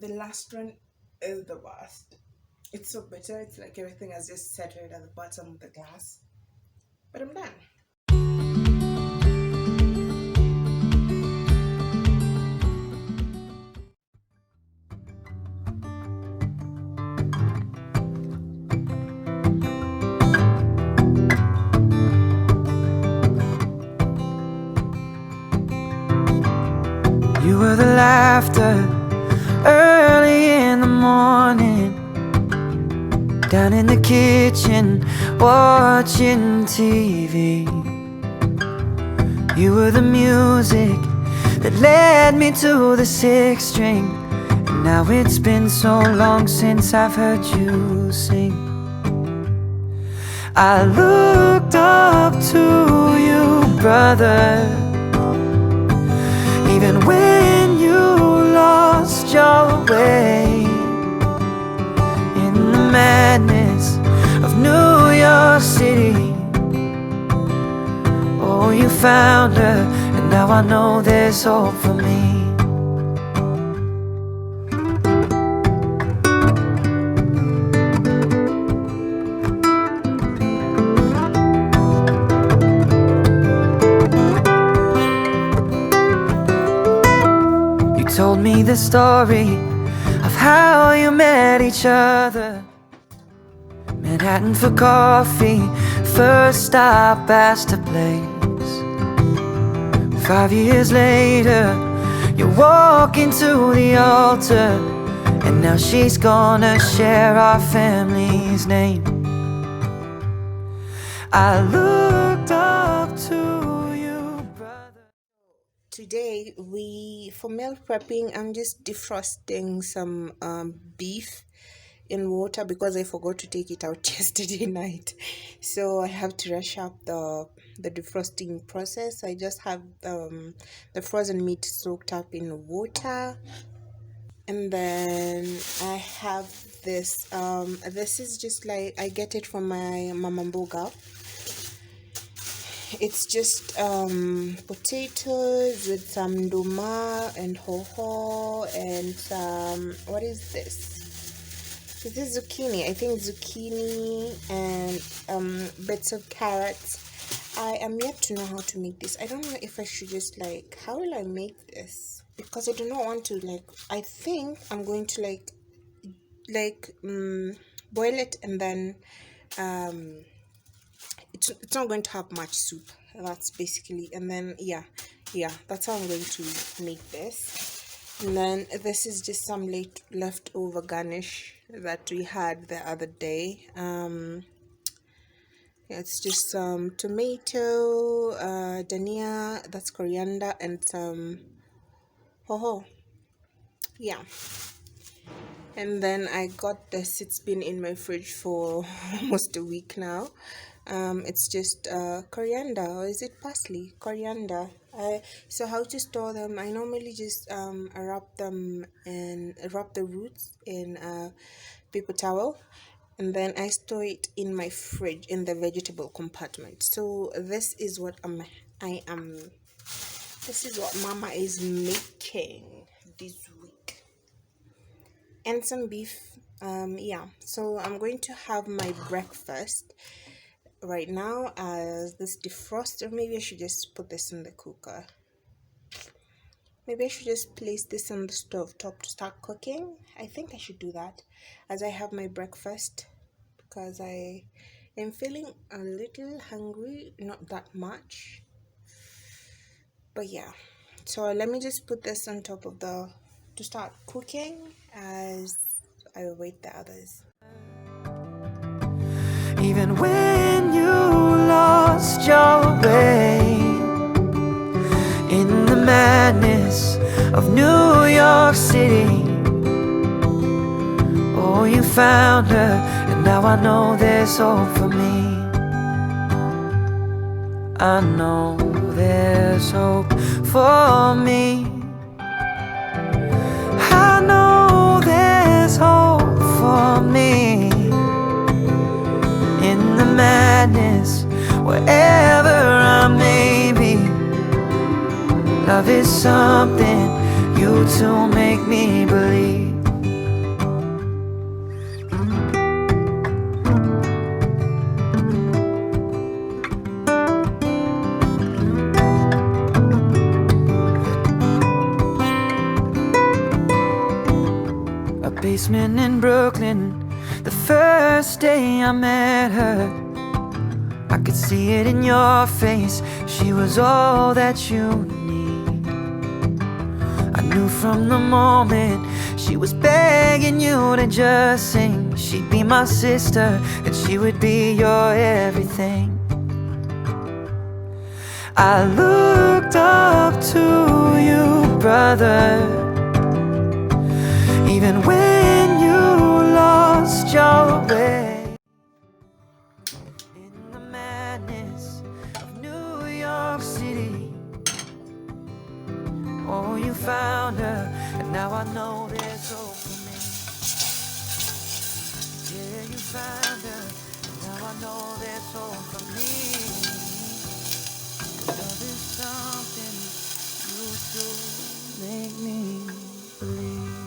The last one is the worst. It's so bitter. It's like everything has just settled at the bottom of the glass. But I'm done. You were the laughter early in the morning, down in the kitchen watching TV. You were the music that led me to the sixth string, and now it's been so long since I've heard you sing. I looked up to you, brother, even when you lost your way. In the madness of New York City, oh, you found her, and now I know there's hope for me. Told me the story of how you met each other. Manhattan for coffee, first stop Astor Place. 5 years later, you walk into the altar, and now she's gonna share our family's name. I looked up to you, brother. Today, for meal prepping, I'm just defrosting some beef in water because I forgot to take it out yesterday night. So I have to rush up the defrosting process. I just have the frozen meat soaked up in water. And then I have this. This is just like I get it from my mama mboga. It's just potatoes with some nduma and hoho and some, what is this? Is this zucchini? I think zucchini and bits of carrots. I am yet to know how to make this. I don't know if I should just like, how will I make this? Because I do not want to like, I think I'm going to boil it, and then it's not going to have much soup. That's basically, and then yeah, that's how I'm going to make this. And then this is just some leftover garnish that we had the other day. Yeah, it's just some tomato, dania, that's coriander, and some hoho. Yeah. And then I got this. It's been in my fridge for almost a week now. It's just coriander, or is it parsley? Coriander. So how to store them? I normally just wrap the roots in a paper towel, and then I store it in my fridge in the vegetable compartment. So this is what I am. This is what Mama is making this week, and some beef. Yeah. So I'm going to have my breakfast right now as this defroster. Maybe I should just put this in the cooker. Maybe I should just place this on the stove top to start cooking. I think I should do that as I have my breakfast, because I am feeling a little hungry, not that much, but yeah. So let me just put this on top of to start cooking as I await the others. Even when you lost your way, in the madness of New York City, oh, you found her, and now I know there's hope for me. I know there's hope for me. I know there's hope for me. In the madness, wherever I may be, love is something you two make me believe. basement in Brooklyn. The first day I met her, I could see it in your face. She was all that you need. I knew from the moment she was begging you to just sing. She'd be my sister and she would be your everything. I looked up to you, brother, even when you lost your way. In the madness of New York City, oh, you found her, and now I know there's hope for me. Yeah, you found her, and now I know there's hope for me. Love is something you do make me believe.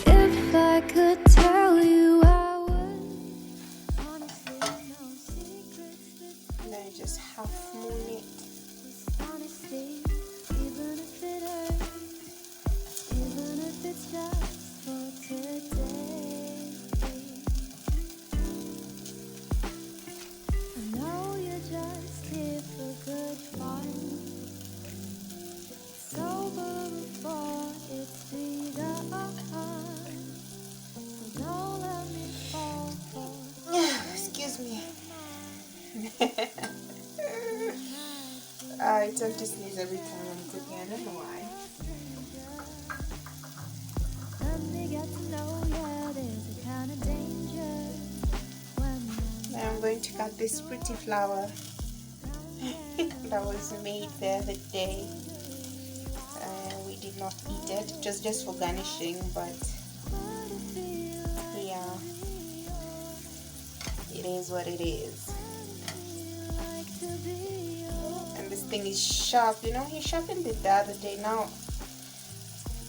If I could tell you, I would. Honestly, no secrets And I just half moon it. with honesty, even if it hurts, even if it's just for today. I know you're just here for good fun. It's over before it's begun. So don't let me fall for Excuse me. I tend to sneeze every time I'm cooking. I don't know why. let me get to know you. There's a kind of danger when Now I'm going to cut this pretty flower that was made the other day. We did not eat it. It was just for garnishing, but yeah, it is what it is. And this thing is sharp. You know, he sharpened it the other day. Now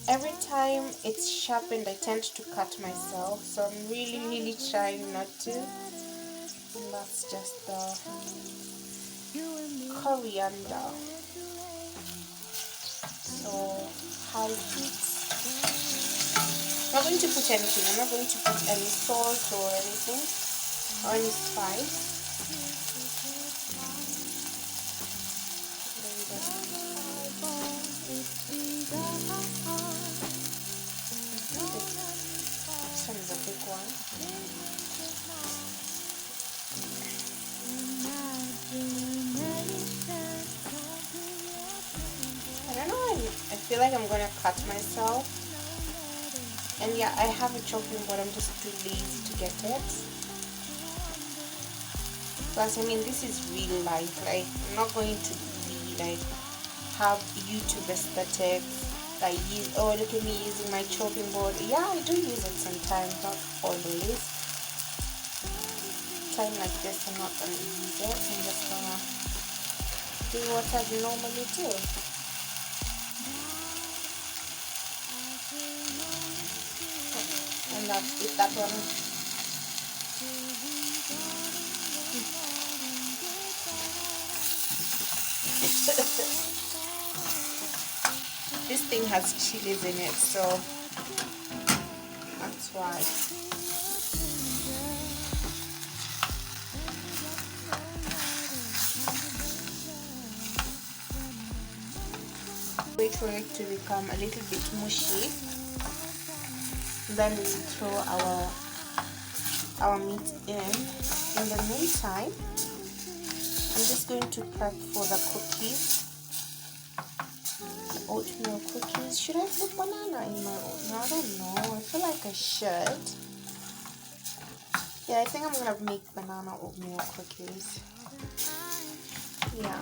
every time it's sharpened, I tend to cut myself, so I'm really trying not to. And that's just the coriander. So how it's, I'm not going to put anything. I'm not going to put any salt or anything or any spice. This one is a big one. I don't know, I feel like I'm gonna cut myself. And yeah, I have a chopping board, I'm just too lazy to get it. Plus, I mean, this is real life. Like, I'm not going to be like have YouTube aesthetics. I use, oh, look at me using my chopping board. Yeah, I do use it sometimes, not always. Time like this, I'm not gonna use it. I'm just gonna do what I normally do. And that's it, that one. This thing has chilies in it, so that's why. Wait for it to become a little bit mushy. Then we throw our meat in. In the meantime, I'm just going to prep for the cookies. The oatmeal cookies. Should I put banana in my oatmeal? I don't know. I feel like I should. Yeah, I think I'm gonna make banana oatmeal cookies. Yeah.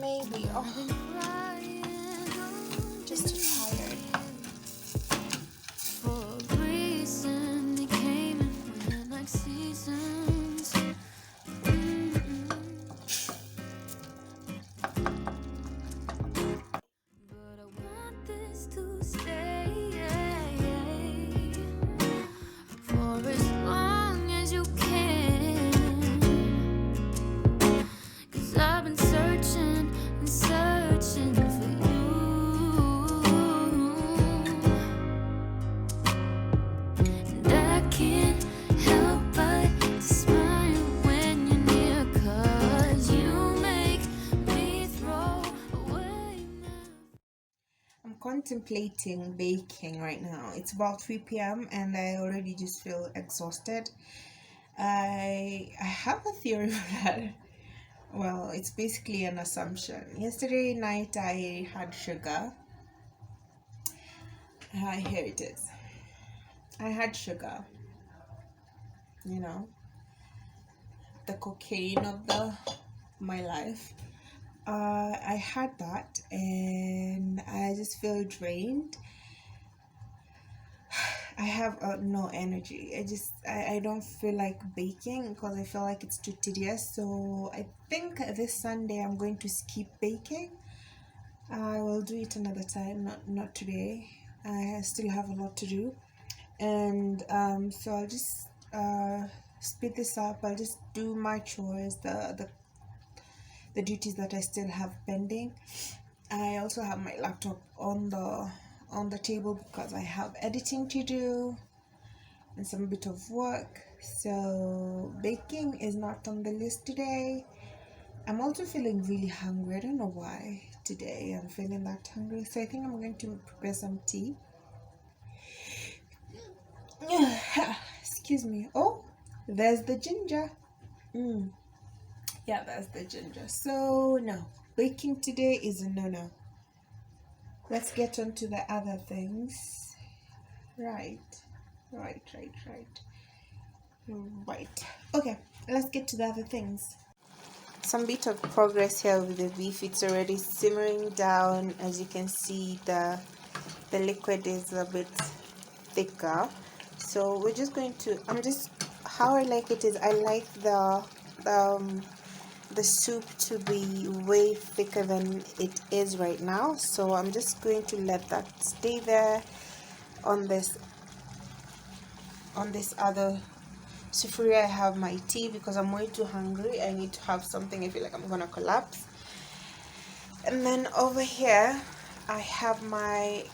Maybe. Oh, just too tired. for a reason they came and went like seasons. But I want this to stay for a contemplating baking right now. It's about 3 p.m. and I already just feel exhausted. I have a theory for that. Well, it's basically an assumption. Yesterday night I had sugar. Here it is. I had sugar. You know, the cocaine of my life. I had that and I just feel drained. I have no energy. I don't feel like baking because I feel like it's too tedious. So I think this Sunday I'm going to skip baking. I will do it another time, not today. I still have a lot to do, and so I'll just speed this up. I'll just do my chores, the duties that I still have pending. I also have my laptop on the table because I have editing to do and some bit of work. So baking is not on the list today. I'm also feeling really hungry. I don't know why today I'm feeling that hungry. So I think I'm going to prepare some tea. Excuse me. Oh, there's the ginger. Yeah, that's the ginger. So no, baking today is a no-no. Let's get on to the other things. Right. Right. Okay, let's get to the other things. Some bit of progress here with the beef. It's already simmering down. As you can see, the liquid is a bit thicker. So we're just going to, how I like it is I like the soup to be way thicker than it is right now. So I'm just going to let that stay there on this other sufuria. I have my tea because I'm way too hungry. I need to have something. I feel like I'm gonna collapse. And then over here I have my,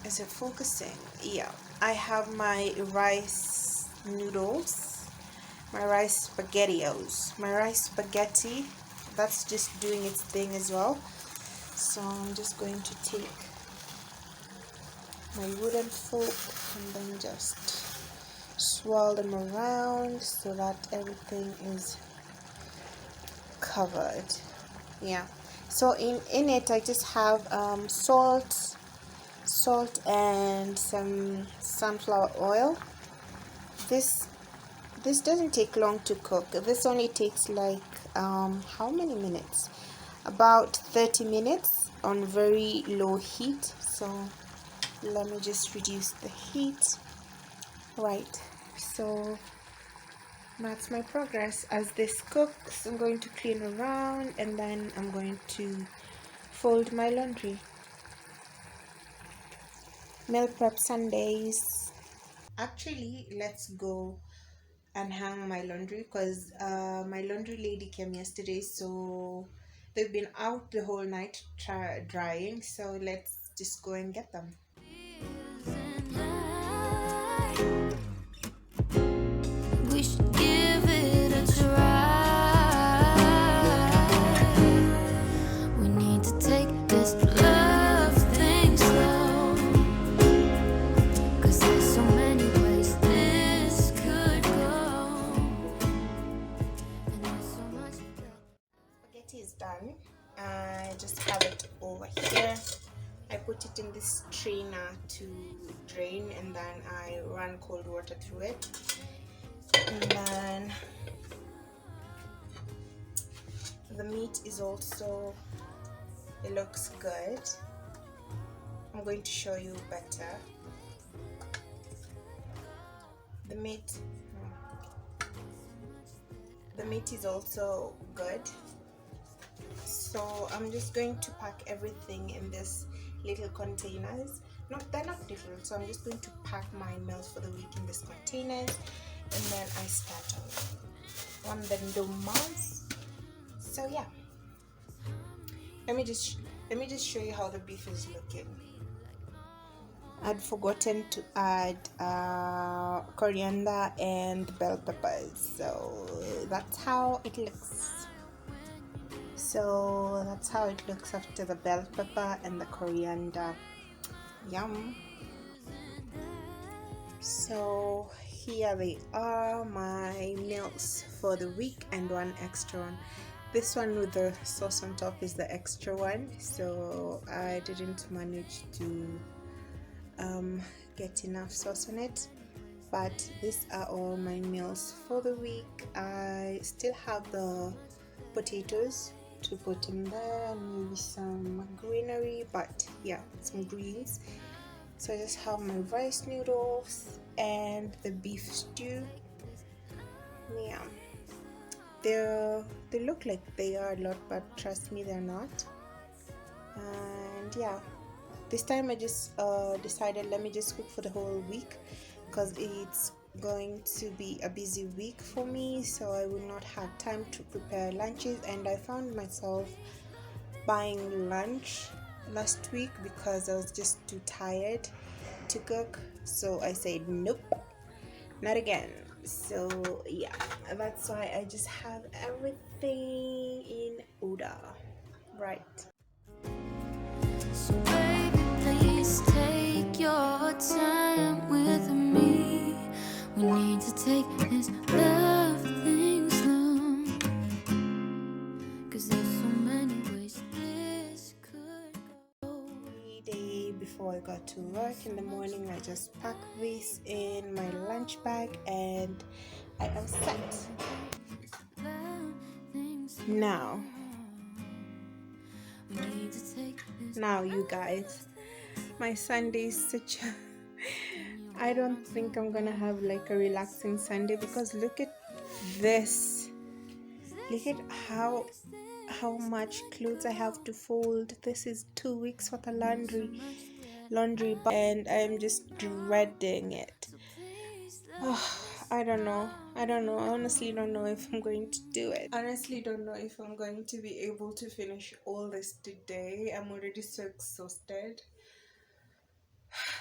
is it focusing? Yeah, I have my rice noodles, my rice spaghettios, my rice spaghetti. That's just doing its thing as well. So I'm just going to take my wooden fork and then just swirl them around so that everything is covered. Yeah, so in it I just have salt and some sunflower oil. This doesn't take long to cook. This only takes like how many minutes? About 30 minutes on very low heat. So let me just reduce the heat. Right, so that's my progress. As this cooks, I'm going to clean around and then I'm going to fold my laundry. Meal prep Sundays. Actually, let's go and hang my laundry because my laundry lady came yesterday, so they've been out the whole night drying. So let's just go and get them. We should give it a try. We need to take this love thing slow, 'cause there's so many ways this could go, and there's so much that Spaghetti is done. I just have it over here. I put it in this strainer to drain and then I run cold water through it. And then the meat is also, it looks good. I'm going to show you better. The meat is also good. So I'm just going to pack everything in this little containers. No, they're not little, so I'm just going to pack my meals for the week in these containers and then I start on the domaz. So yeah, let me just show you how the beef is looking. I'd forgotten to add coriander and bell peppers, so that's how it looks. So that's how it looks after the bell pepper and the coriander. Yum. So here they are, my meals for the week, and one extra one. This one with the sauce on top is the extra one, so I didn't manage to get enough sauce on it. But these are all my meals for the week. I still have the potatoes to put in there and maybe some greenery, but yeah, some greens. So I just have my rice noodles and the beef stew. Yeah, they look like they are a lot, but trust me, they're not. And yeah, this time I just decided, let me just cook for the whole week, because it's going to be a busy week for me, so I will not have time to prepare lunches. And I found myself buying lunch last week because I was just too tired to cook, so I said nope, not again. So yeah, that's why I just have everything in order, right? So baby, please take your time with me. We need to take this love thing slow, 'cause there's so many ways this could go. Every day before I got to work in the morning, I just pack this in my lunch bag and I am set. Love things Now, we need to take this now you guys, my Sunday is such a I don't think I'm gonna have like a relaxing Sunday, because look at this. Look at how much clothes I have to fold. This is 2 weeks worth of laundry, and I'm just dreading it. Oh, I don't know. I honestly don't know if I'm going to do it. Honestly don't know if I'm going to be able to finish all this today. I'm already so exhausted.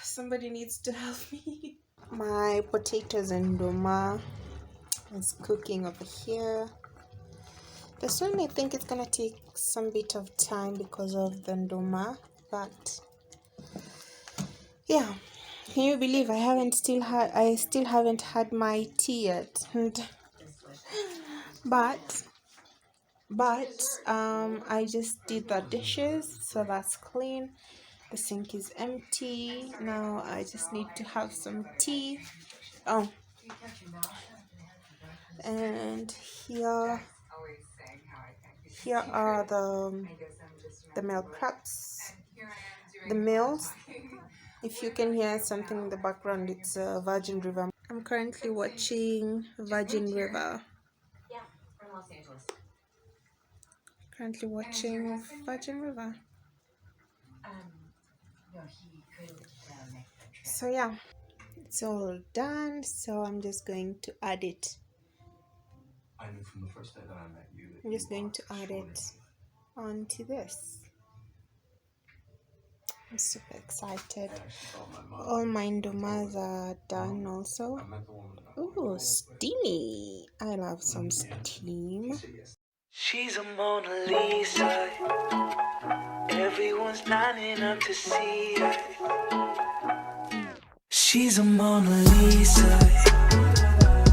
Somebody needs to help me. My potatoes and ndoma is cooking over here. This one I think it's gonna take some bit of time because of the ndoma, but yeah. Can you believe I still haven't had my tea yet? And but I just did the dishes, so that's clean. The sink is empty. Now I just need to have some tea. Oh, and here are the meal preps, the meals. If you can hear something in the background, it's Virgin River. I'm currently watching Virgin River. Currently watching Virgin River. So yeah, it's all done. So I'm just going to add it. I'm just going to add it onto this. I'm super excited. All my ndomas are done also. Ooh, steamy. I love some steam. She's a Mona Lisa. Everyone's lining up to see her. She's a Mona Lisa.